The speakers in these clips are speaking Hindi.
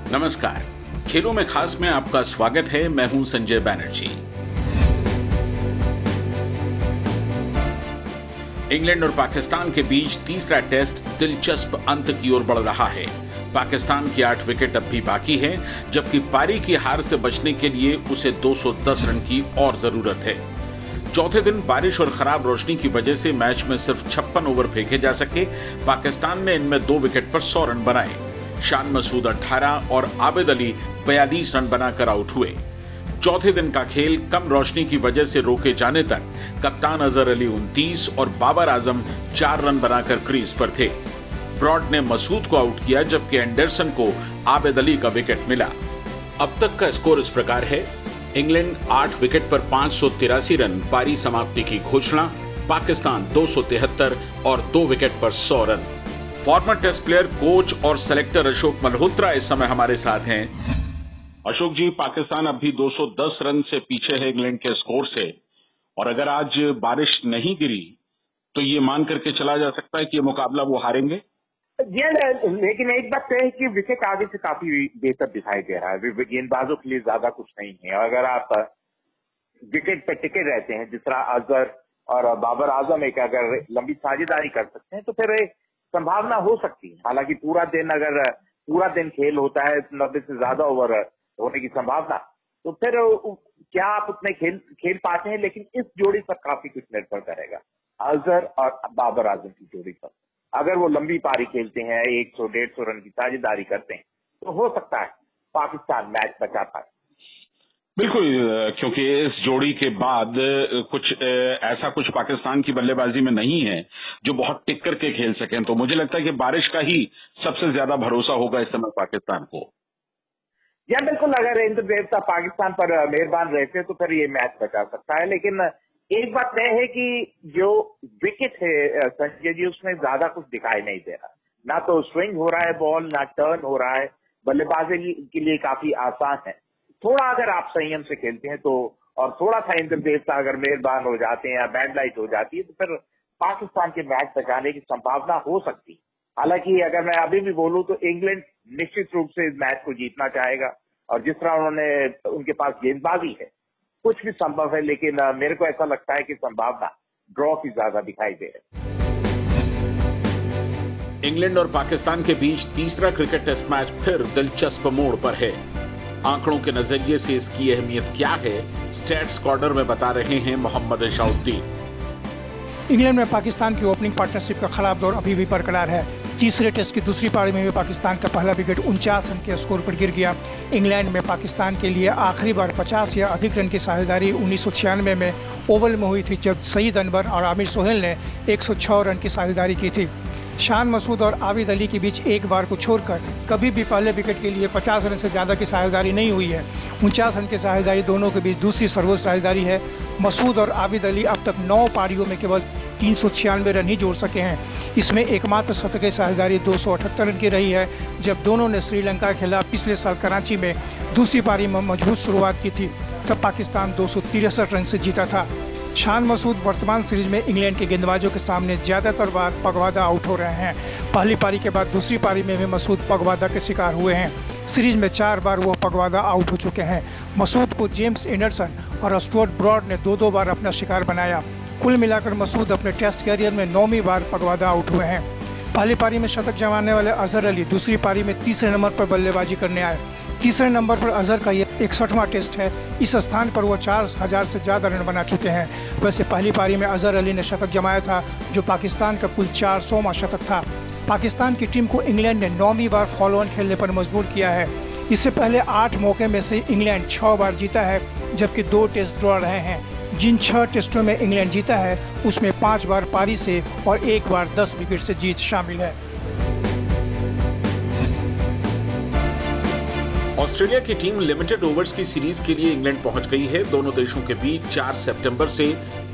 नमस्कार, खेलों में खास में आपका स्वागत है। मैं हूं संजय बैनर्जी। इंग्लैंड और पाकिस्तान के बीच तीसरा टेस्ट दिलचस्प अंत की ओर बढ़ रहा है। पाकिस्तान की 8 विकेट अब भी बाकी है, जबकि पारी की हार से बचने के लिए उसे 210 रन की और जरूरत है। चौथे दिन बारिश और खराब रोशनी की वजह से मैच में सिर्फ 56 ओवर फेंके जा सके। पाकिस्तान ने इनमें 2 विकेट पर 100 रन बनाए। शान मसूद 18 और आबिद अली 42 रन बनाकर आउट हुए। चौथे दिन का खेल कम रोशनी की वजह से रोके जाने तक कप्तान अजहर अली 29 और बाबर आजम 4 रन बनाकर क्रीज पर थे। ब्रॉड ने मसूद को आउट किया, जबकि एंडरसन को आबिद अली का विकेट मिला। अब तक का स्कोर इस प्रकार है। इंग्लैंड 8 विकेट पर 583 रन, पारी समाप्ति की घोषणा। पाकिस्तान 273 और 2 विकेट पर 100 run. Former test player, coach और सेलेक्टर अशोक मल्होत्रा इस समय हमारे साथ हैं। अशोक जी, पाकिस्तान अब भी 210 रन से पीछे है इंग्लैंड के स्कोर से, और अगर आज बारिश नहीं गिरी तो ये मान करके चला जा सकता है कि ये मुकाबला वो हारेंगे। लेकिन एक बात है कि विकेट आगे से काफी बेहतर दिखाई दे रहा है। गेंदबाजों के लिए ज्यादा कुछ नहीं है। अगर आप विकेट पे टिके रहते हैं, जिस तरह अजहर और बाबर आजम एक अगर लंबी साझेदारी कर सकते हैं तो फिर संभावना हो सकती है। हालांकि पूरा दिन खेल होता है, 90 से ज्यादा ओवर होने की संभावना, तो फिर क्या आप उतने खेल पाते हैं। लेकिन इस जोड़ी पर काफी कुछ निर्भर करेगा, अजहर और बाबर आजम की जोड़ी पर। अगर वो लंबी पारी खेलते हैं, 100-150 रन की साझेदारी करते हैं, तो हो सकता है पाकिस्तान मैच बचा पाए। बिल्कुल, क्योंकि इस जोड़ी के बाद ऐसा कुछ पाकिस्तान की बल्लेबाजी में नहीं है जो बहुत टिक करके खेल सकें। तो मुझे लगता है कि बारिश का ही सबसे ज्यादा भरोसा होगा इस समय पाकिस्तान को। या बिल्कुल, अगर इंद्र देवता पाकिस्तान पर मेहरबान रहते तो फिर ये मैच बचा सकता है। लेकिन एक बात तय है कि जो विकेट है संजय जी, उसमें ज्यादा कुछ दिखाई नहीं दे रहा। ना तो स्विंग हो रहा है बॉल, ना टर्न हो रहा है। बल्लेबाजी के लिए काफी आसान है। थोड़ा अगर आप संयम से खेलते हैं तो, और थोड़ा सा इंद्र देवता अगर मेहरबान हो जाते हैं या बैड लाइट हो जाती है, तो फिर पाकिस्तान के मैच बचाने की संभावना हो सकती है। हालांकि अगर मैं अभी भी बोलूं तो इंग्लैंड निश्चित रूप से इस मैच को जीतना चाहेगा, और जिस तरह उनके पास गेंदबाजी है, कुछ भी संभव है। लेकिन मेरे को ऐसा लगता है कि संभावना ड्रॉ की ज्यादा दिखाई दे रही है। इंग्लैंड और पाकिस्तान के बीच तीसरा क्रिकेट टेस्ट मैच फिर दिलचस्प मोड़ पर है। आंकड़ों के नजरिए से इसकी अहमियत क्या है, स्टैट्स कॉर्नर में बता रहे हैं मोहम्मद इशाउद्दीन। इंग्लैंड में पाकिस्तान की ओपनिंग पार्टनरशिप का खराब दौर अभी भी बरकरार है। तीसरे टेस्ट की दूसरी पारी में भी पाकिस्तान का पहला विकेट 49 रन के स्कोर पर गिर गया। इंग्लैंड में पाकिस्तान के लिए आखिरी बार 50 या अधिक रन की साझेदारी 1996 में ओवल में हुई थी, जब सईद अनवर और आमिर सोहेल ने 106 रन की साझेदारी की थी। शान मसूद और आबिद अली के बीच एक बार को छोड़कर कभी भी पहले विकेट के लिए 50 रन से ज़्यादा की साझेदारी नहीं हुई है। 49 रन की साझेदारी दोनों के बीच दूसरी सर्वोच्च साझेदारी है। मसूद और आबिद अली अब तक 9 पारियों में केवल 396 रन ही जोड़ सके हैं। इसमें एकमात्र शतकीय साझेदारी 278 रन की रही है, जब दोनों ने श्रीलंका के खिलाफ पिछले साल कराची में दूसरी पारी में मजबूत शुरुआत की थी, तब पाकिस्तान 263 रन से जीता था। शान मसूद वर्तमान सीरीज में इंग्लैंड के गेंदबाजों के सामने ज़्यादातर बार पगवादा आउट हो रहे हैं। पहली पारी के बाद दूसरी पारी में भी मसूद पगवादा के शिकार हुए हैं। सीरीज में 4 बार वो पगवादा आउट हो चुके हैं। मसूद को जेम्स एंडरसन और स्टुअर्ट ब्रॉड ने 2-2 बार अपना शिकार बनाया। कुल मिलाकर मसूद अपने टेस्ट कैरियर में 9वीं बार पगवादा आउट हुए हैं। पहली पारी में शतक जमाने वाले अजहर अली दूसरी पारी में तीसरे नंबर पर बल्लेबाजी करने आए। तीसरे नंबर पर अजहर का यह 61वां टेस्ट है। इस स्थान पर वो 4000 से ज़्यादा रन बना चुके हैं। वैसे पहली पारी में अजहर अली ने शतक जमाया था, जो पाकिस्तान का कुल 400वां शतक था। पाकिस्तान की टीम को इंग्लैंड ने 9वीं बार फॉलो ऑन खेलने पर मजबूर किया है। इससे पहले 8 मौके में से इंग्लैंड 6 बार जीता है, जबकि 2 टेस्ट ड्रॉ रहे हैं। जिन 6 टेस्टों में इंग्लैंड जीता है, उसमें 5 बार पारी से और 1 बार 10 विकेट से जीत शामिल है। ऑस्ट्रेलिया की टीम लिमिटेड ओवर्स की सीरीज के लिए इंग्लैंड पहुंच गई है। दोनों देशों के बीच 4 सितंबर से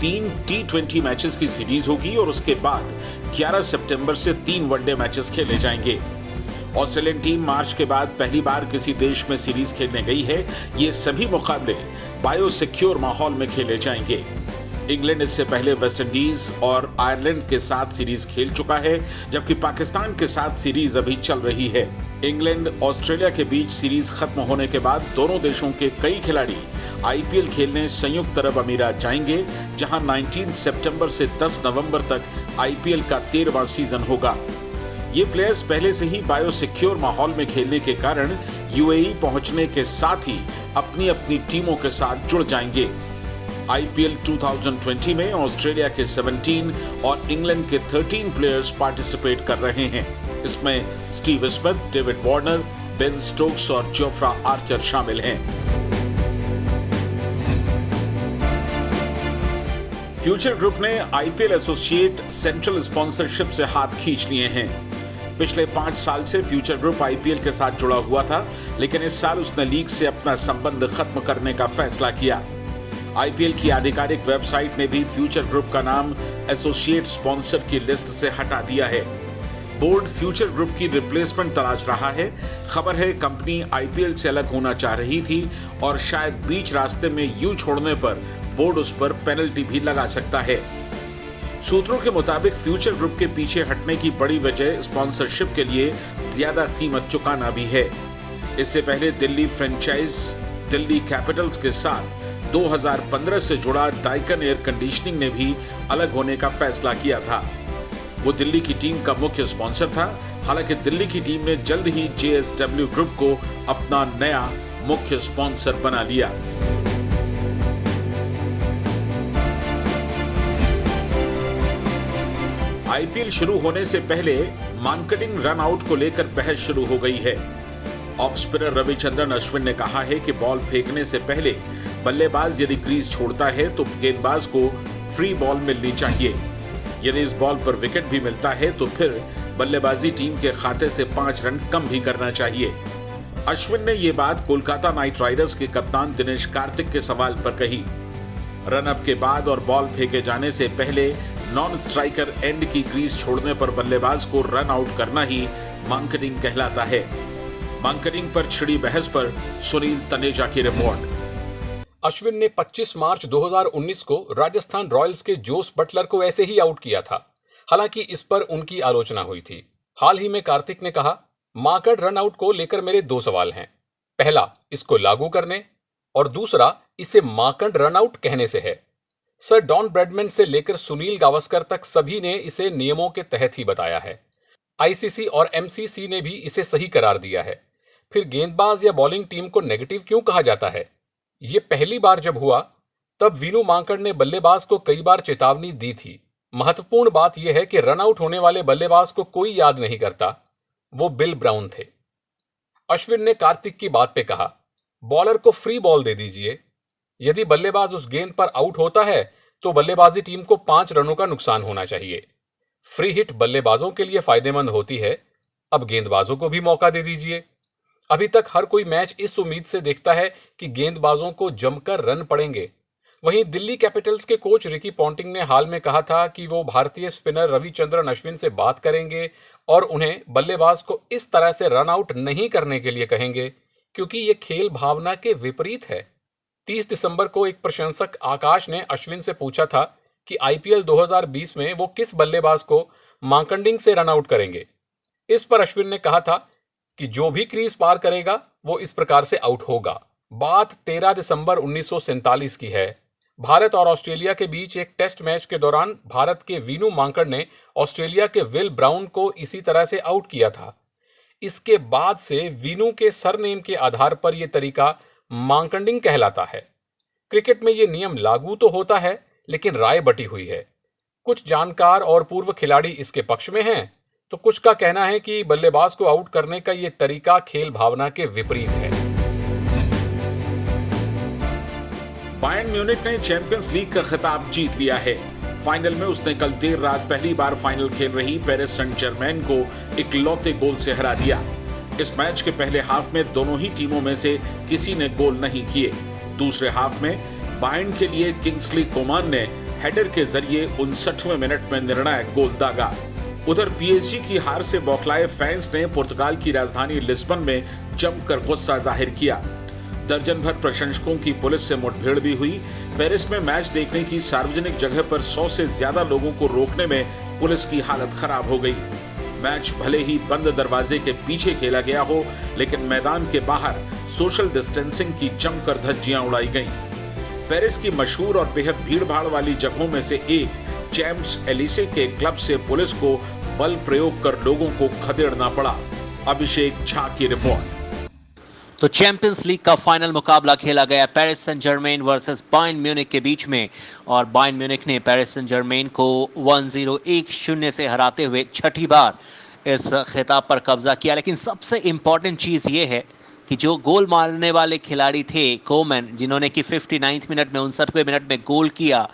3 T20 मैचेस की सीरीज होगी और उसके बाद 11 सितंबर से 3 वनडे मैचेस खेले जाएंगे। ऑस्ट्रेलियन टीम मार्च के बाद पहली बार किसी देश में सीरीज खेलने गई है। ये सभी मुकाबले बायोसिक्योर माहौल में खेले जाएंगे। इंग्लैंड इससे पहले वेस्टइंडीज और आयरलैंड के साथ सीरीज खेल चुका है, जबकि पाकिस्तान के साथ सीरीज अभी चल रही है। इंग्लैंड ऑस्ट्रेलिया के बीच सीरीज खत्म होने के बाद दोनों देशों के कई खिलाड़ी आईपीएल खेलने संयुक्त अरब अमीरात जाएंगे, जहां 19 सितंबर से 10 नवंबर तक आईपीएल का 13वां सीजन होगा। ये प्लेयर्स पहले से ही बायोसिक्योर माहौल में खेलने के कारण यूएई पहुंचने के साथ ही अपनी अपनी टीमों के साथ जुड़ जाएंगे। आईपीएल 2020 में ऑस्ट्रेलिया के 17 और इंग्लैंड के 13 प्लेयर्स पार्टिसिपेट कर रहे हैं। इसमें Steve Smith, David Warner, Ben Stokes और जोफ्रा आर्चर शामिल हैं। फ्यूचर ग्रुप ने आईपीएल एसोसिएट सेंट्रल स्पॉन्सरशिप से हाथ खींच लिए हैं। पिछले 5 साल से फ्यूचर ग्रुप आईपीएल के साथ जुड़ा हुआ था, लेकिन इस साल उसने लीग से अपना संबंध खत्म करने का फैसला किया। आईपीएल की आधिकारिक वेबसाइट ने भी फ्यूचर ग्रुप का नाम एसोसिएट स्पॉन्सर की लिस्ट से हटा दिया है। बोर्ड फ्यूचर ग्रुप की रिप्लेसमेंट तलाश रहा है। खबर है कंपनी आईपीएल से अलग होना चाह रही थी और शायद बीच रास्ते में यूं छोड़ने पर बोर्ड उस पर पेनल्टी भी लगा सकता है। सूत्रों के मुताबिक फ्यूचर ग्रुप के पीछे हटने की बड़ी वजह स्पॉन्सरशिप के लिए ज्यादा कीमत चुकाना भी है। इससे पहले दिल्ली फ्रेंचाइज दिल्ली कैपिटल्स के साथ 2015 से जुड़ा डाइकन एयर कंडीशनिंग ने भी अलग होने का फैसला किया था। वो दिल्ली की टीम का मुख्य स्पॉन्सर था। हालांकि दिल्ली की टीम ने जल्द ही जेएसडब्ल्यू ग्रुप को अपना नया मुख्य स्पॉन्सर बना लिया। आईपीएल शुरू होने से पहले मार्केटिंग रन आउट को लेकर बहस शुरू हो गई है। ऑफ स्पिनर रविचंद्रन अश्विन ने कहा है कि बॉल फेंकने से पहले बल्लेबाज यदि क्रीज छोड़ता है तो गेंदबाज को फ्री बॉल मिलनी चाहिए। यदि इस बॉल पर विकेट भी मिलता है तो फिर बल्लेबाजी टीम के खाते से 5 रन कम भी करना चाहिए। अश्विन ने ये बात कोलकाता नाइट राइडर्स के कप्तान दिनेश कार्तिक के सवाल पर कही। रनअप के बाद और बॉल फेंके जाने से पहले नॉन स्ट्राइकर एंड की क्रीज छोड़ने पर बल्लेबाज को रन आउट करना ही मार्केटिंग कहलाता है। मार्केटिंग पर छिड़ी बहस पर सुनील तनेजा की रिपोर्ट। अश्विन ने 25 मार्च 2019 को राजस्थान रॉयल्स के जोस बटलर को ऐसे ही आउट किया था। हालांकि इस पर उनकी आलोचना हुई थी। हाल ही में कार्तिक ने कहा, मार्केट रन आउट को लेकर मेरे 2 सवाल हैं। पहला, इसको लागू करने, और दूसरा, इसे मार्केट रन आउट कहने से है। सर डॉन ब्रैडमैन से लेकर सुनील गावस्कर तक सभी ने इसे नियमों के तहत ही बताया है। आईसीसी और एमसीसी ने भी इसे सही करार दिया है। फिर गेंदबाज या बॉलिंग टीम को नेगेटिव क्यों कहा जाता है? ये पहली बार जब हुआ तब वीनू मांकड़ ने बल्लेबाज को कई बार चेतावनी दी थी। महत्वपूर्ण बात यह है कि रन आउट होने वाले बल्लेबाज को कोई याद नहीं करता, वो बिल ब्राउन थे। अश्विन ने कार्तिक की बात पे कहा, बॉलर को फ्री बॉल दे दीजिए। यदि बल्लेबाज उस गेंद पर आउट होता है तो बल्लेबाजी टीम को 5 रनों का नुकसान होना चाहिए। फ्री हिट बल्लेबाजों के लिए फायदेमंद होती है, अब गेंदबाजों को भी मौका दे दीजिए। अभी तक हर कोई मैच इस उम्मीद से देखता है कि गेंदबाजों को जमकर रन पड़ेंगे। वहीं दिल्ली कैपिटल्स के कोच रिकी पॉन्टिंग ने हाल में कहा था कि वो भारतीय स्पिनर रविचंद्रन अश्विन से बात करेंगे और उन्हें बल्लेबाज को इस तरह से रन आउट नहीं करने के लिए कहेंगे, क्योंकि ये खेल भावना के विपरीत है। 30 दिसंबर को एक प्रशंसक आकाश ने अश्विन से पूछा था कि आईपीएल 2020 में वो किस बल्लेबाज को मार्केटिंग से रन आउट करेंगे। इस पर अश्विन ने कहा था कि जो भी क्रीज पार करेगा वो इस प्रकार से आउट होगा। बात 13 दिसंबर 1947 की है। भारत और ऑस्ट्रेलिया के बीच एक टेस्ट मैच के दौरान भारत के वीनू मांकड़ ने ऑस्ट्रेलिया के विल ब्राउन को इसी तरह से आउट किया था। इसके बाद से वीनू के सरनेम के आधार पर यह तरीका मांकडिंग कहलाता है। क्रिकेट में यह नियम लागू तो होता है, लेकिन राय बटी हुई है। कुछ जानकार और पूर्व खिलाड़ी इसके पक्ष में हैं, तो कुछ का कहना है कि बल्लेबाज को आउट करने का यह तरीका खेल भावना के विपरीत है। बायर्न म्यूनिख ने चैंपियंस लीग का खिताब जीत लिया है। फाइनल में उसने कल देर रात पहली बार फाइनल खेल रही पेरिस सेंट जर्मेन को इकलौते गोल से हरा दिया। इस मैच के पहले हाफ में दोनों ही टीमों में से किसी ने गोल नहीं किए। दूसरे हाफ में बायर्न के लिए किंग्सली कोमान ने हेडर के जरिए 59वें मिनट में निर्णायक गोल दागा। उधर पीएसजी की हार से बौखलाए फैंस ने पुर्तगाल की राजधानी लिस्बन में जमकर गुस्सा जाहिर किया। दर्जन भर प्रशंसकों की पुलिस से मुठभेड़ भी हुई। पेरिस में मैच देखने की सार्वजनिक जगह पर 100 से ज्यादा लोगों को रोकने में पुलिस की हालत खराब हो गई। मैच भले ही बंद दरवाजे के पीछे खेला गया हो, लेकिन मैदान के बाहर सोशल डिस्टेंसिंग की जमकर धज्जियां उड़ाई गईं। पेरिस की मशहूर और बेहद भीड़भाड़ वाली जगहों में से एक चैम्प्स एलिसे के क्लब से पुलिस को बल प्रयोग कर लोगों को खदेड़ना पड़ा। अभिषेक झा की रिपोर्ट। तो चैंपियंस लीग का फाइनल मुकाबला खेला गया Paris Saint Germain versus Bayern Munich के बीच में, और बायर्न म्यूनिख ने पेरिस सेंट जर्मेन को 1-0 से हराते हुए छठी बार इस खिताब पर कब्जा किया। लेकिन सबसे इम्पॉर्टेंट चीज़ ये है कि जो गोल मारने वाले खिलाड़ी थे कोमैन, जिन्होंने कि 59 मिनट में 59वें मिनट में गोल किया,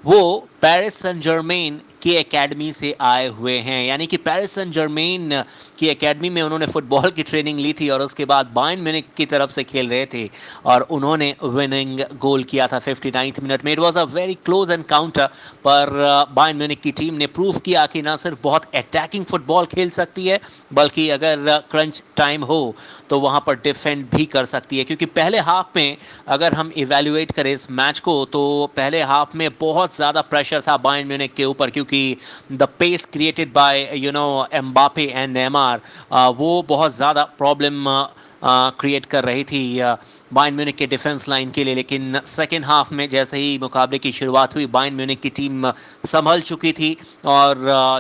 वो पेरिस सेंट जर्मेन की एकेडमी से आए हुए हैं। यानी कि पेरिस सेंट जर्मेन की एकेडमी में उन्होंने फुटबॉल की ट्रेनिंग ली थी और उसके बाद बायर्न म्यूनिख की तरफ से खेल रहे थे और उन्होंने विनिंग गोल किया था 59 मिनट में। It was a very close encounter, पर बायर्न म्यूनिख की टीम ने प्रूव किया कि ना सिर्फ बहुत अटैकिंग फुटबॉल खेल सकती है, बल्कि अगर क्रंच टाइम हो तो वहाँ पर डिफेंड भी कर सकती है। क्योंकि पहले हाफ में अगर हम इवेल्युएट करें इस मैच को, तो पहले हाफ में बहुत ज़्यादा प्रेशर था बायर्न म्यूनिख के ऊपर, क्योंकि the pace created by Mbappe and Neymar, वो बहुत ज़्यादा प्रॉब्लम क्रिएट कर रही थी बायर्न म्यूनिख के डिफेंस लाइन के लिए। लेकिन सेकेंड हाफ में जैसे ही मुकाबले की शुरुआत हुई, बायर्न म्यूनिख की टीम संभल चुकी थी और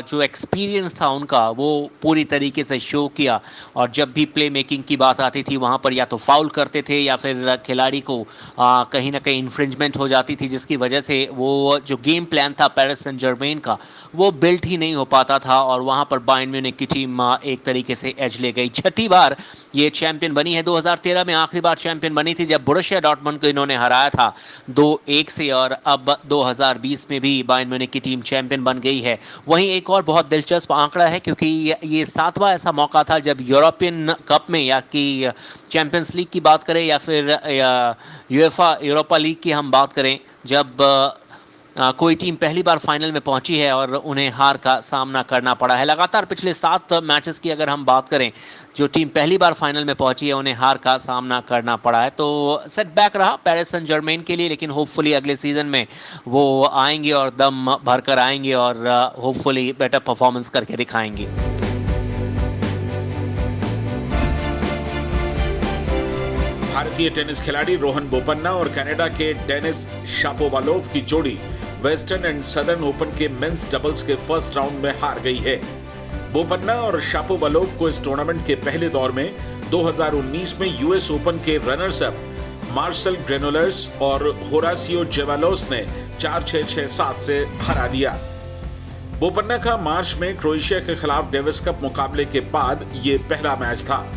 जो एक्सपीरियंस था उनका वो पूरी तरीके से शो किया। और जब भी प्ले मेकिंग की बात आती थी, वहाँ पर या तो फाउल करते थे या फिर खिलाड़ी को कहीं ना कहीं इन्फ्रिंजमेंट हो जाती थी, जिसकी वजह से वो जो गेम प्लान था पेरिस सेंट जर्मेन का, वो बिल्ट ही नहीं हो पाता था और वहाँ पर बायर्न म्यूनिख की टीम एक तरीके से एज ले गई। छठी बार ये चैंपियन बनी है। 2013 में आखिरी बार चैंपियन बनी थी जब बोरुसिया डॉर्टमुंड को इन्होंने हराया था 2-1 से, और अब 2020 में भी बायर्न म्यूनिख की टीम चैंपियन बन गई है। वहीं एक और बहुत दिलचस्प आंकड़ा है, क्योंकि ये 7वां ऐसा मौका था जब यूरोपियन कप में, या कि चैंपियंस लीग की बात करें या फिर यूरोपा लीग की हम बात करें, जब कोई टीम पहली बार फाइनल में पहुंची है और उन्हें हार का सामना करना पड़ा है। लगातार पिछले 7 मैचेस की अगर हम बात करें, जो टीम पहली बार फाइनल में पहुंची है उन्हें हार का सामना करना पड़ा है। तो सेटबैक रहा पेरिस सेंट जर्मेन के लिए, लेकिन होपफुली अगले सीजन में वो आएंगे और दम भरकर आएंगे और होपफुली बेटर परफॉर्मेंस करके दिखाएंगे। भारतीय टेनिस खिलाड़ी रोहन बोपन्ना और कनाडा के डेनिस शापोवालोव की जोड़ी वेस्टर्न एंड सदर्न ओपन के मेंस डबल्स के फर्स्ट राउंड में हार गई है। बोपन्ना और शापोवालोव को इस टूर्नामेंट के पहले दौर में 2019 में यूएस ओपन के रनर्स अप मार्सेल ग्रेनोलर्स और होरासियो जेवालोस ने 4-6, 6-7 से हरा दिया। बोपन्ना का मार्च में क्रोएशिया के खिलाफ डेविस कप मुकाबले के बाद ये पहला मैच था।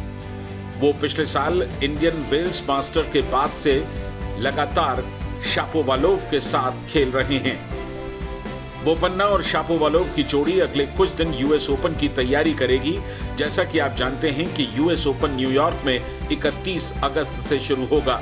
वो पिछले साल इंडियन वेल्स मास्टर के बाद से लगातार शापोवालोव के साथ खेल रहे हैं। बोपन्ना और शापोवालोव की जोड़ी अगले कुछ दिन यूएस ओपन की तैयारी करेगी। जैसा कि आप जानते हैं कि यूएस ओपन न्यूयॉर्क में 31 अगस्त से शुरू होगा।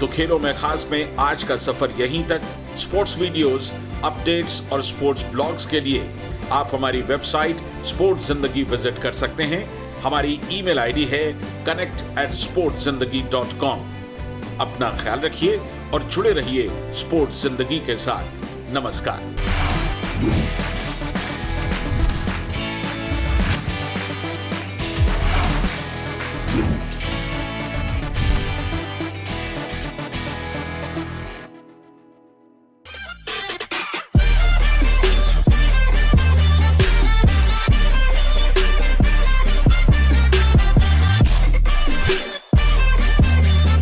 तो खेलों में खास में आज का सफर यहीं तक। स्पोर्ट्स वीडियोस, अपडेट्स और स्पोर्ट्स ब्लॉग्स के लिए आप हमारी वेबसाइट स्पोर्ट्स जिंदगी विजिट कर सकते हैं। हमारी ईमेल आईडी है connect@sportszindagi.com। अपना ख्याल रखिए और जुड़े रहिए स्पोर्ट्स जिंदगी के साथ। नमस्कार।